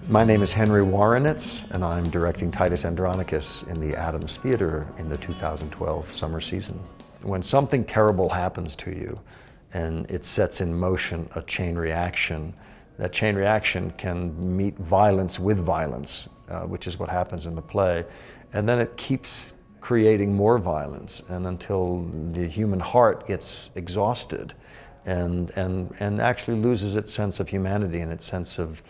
My name is Henry Warrenitz, and I'm directing Titus Andronicus in the Adams Theater in the 2012 summer season. When something terrible happens to you and it sets in motion a chain reaction, that chain reaction can meet violence with violence, which is what happens in the play. And then it keeps creating more violence, and until the human heart gets exhausted and actually loses its sense of humanity and its sense of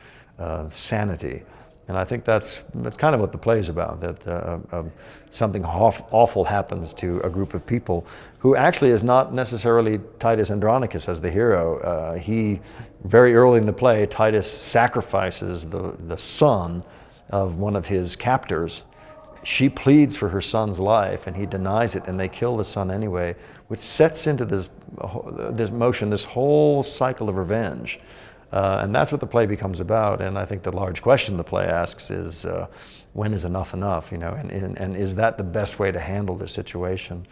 sanity. And I think that's kind of what the play is about, that something awful happens to a group of people who actually is not necessarily Titus Andronicus as the hero. Very early in the play, Titus sacrifices the son of one of his captors. She pleads for her son's life, and he denies it, and they kill the son anyway, which sets into this motion, this whole cycle of revenge. And that's what the play becomes about. And I think the large question the play asks is, when is enough enough? And is that the best way to handle this situation?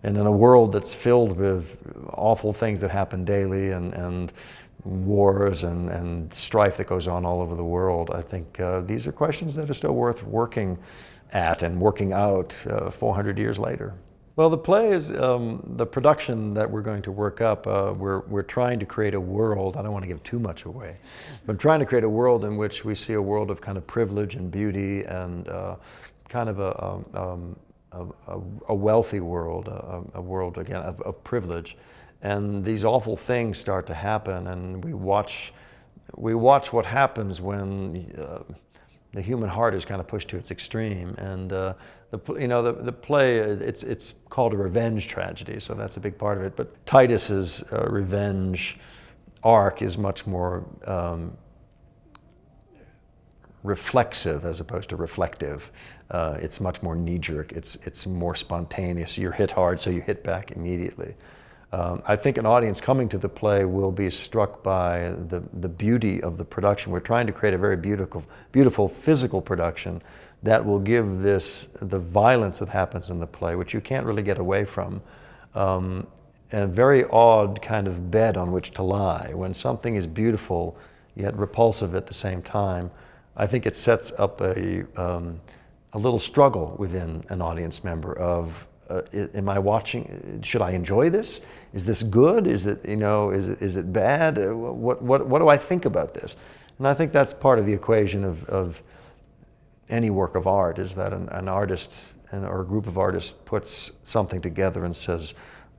And in a world that's filled with awful things that happen daily, and wars and strife that goes on all over the world, I think these are questions that are still worth working at and working out 400 years later. Well, the play is the production that we're going to work up. We're trying to create a world. I don't want to give too much away, but trying to create a world in which we see a world of kind of privilege and beauty, and kind of a wealthy world, a world again of privilege. And these awful things start to happen, and we watch what happens when the human heart is kind of pushed to its extreme. And the play, it's called a revenge tragedy, so that's a big part of it. But Titus's revenge arc is much more reflexive as opposed to reflective. It's much more knee-jerk. It's more spontaneous. You're hit hard, so you hit back immediately. I think an audience coming to the play will be struck by the beauty of the production. We're trying to create a very beautiful physical production that will give the violence that happens in the play, which you can't really get away from, a very odd kind of bed on which to lie. When something is beautiful yet repulsive at the same time, I think it sets up a little struggle within an audience member of, am I watching? Should I enjoy this? Is this good? Is it is it bad? What do I think about this? And I think that's part of the equation of any work of art, is that an artist or a group of artists puts something together and says,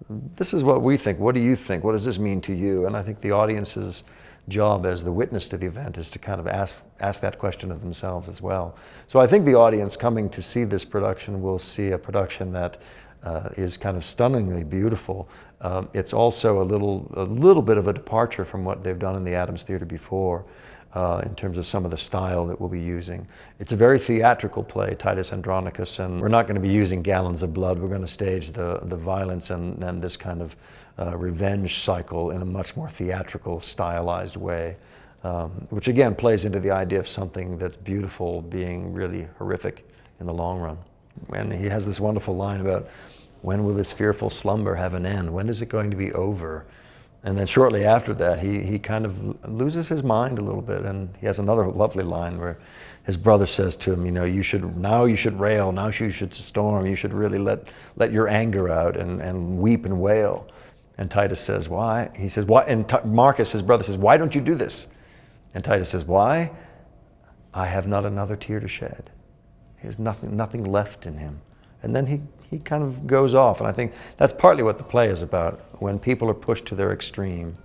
"This is what we think. What do you think? What does this mean to you?" And I think the audience's job as the witness to the event is to kind of ask that question of themselves as well. So I think the audience coming to see this production will see a production that is kind of stunningly beautiful. It's also a little bit of a departure from what they've done in the Adams Theater before, in terms of some of the style that we'll be using. It's a very theatrical play, Titus Andronicus, and we're not going to be using gallons of blood. We're going to stage the violence and this kind of revenge cycle in a much more theatrical, stylized way, which again plays into the idea of something that's beautiful being really horrific in the long run. And he has this wonderful line about, when will this fearful slumber have an end? When is it going to be over? And then shortly after that, he kind of loses his mind a little bit, and he has another lovely line where his brother says to him, you should rail, now you should storm, you should really let your anger out and weep and wail. And Titus says, why? He says, why? And Marcus, his brother, says, why don't you do this? And Titus says, why? I have not another tear to shed. He has nothing left in him. And then he kind of goes off. And I think that's partly what the play is about. When people are pushed to their extreme,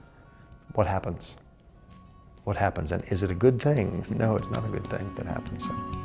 what happens? What happens? And is it a good thing? No, it's not a good thing that happens. So.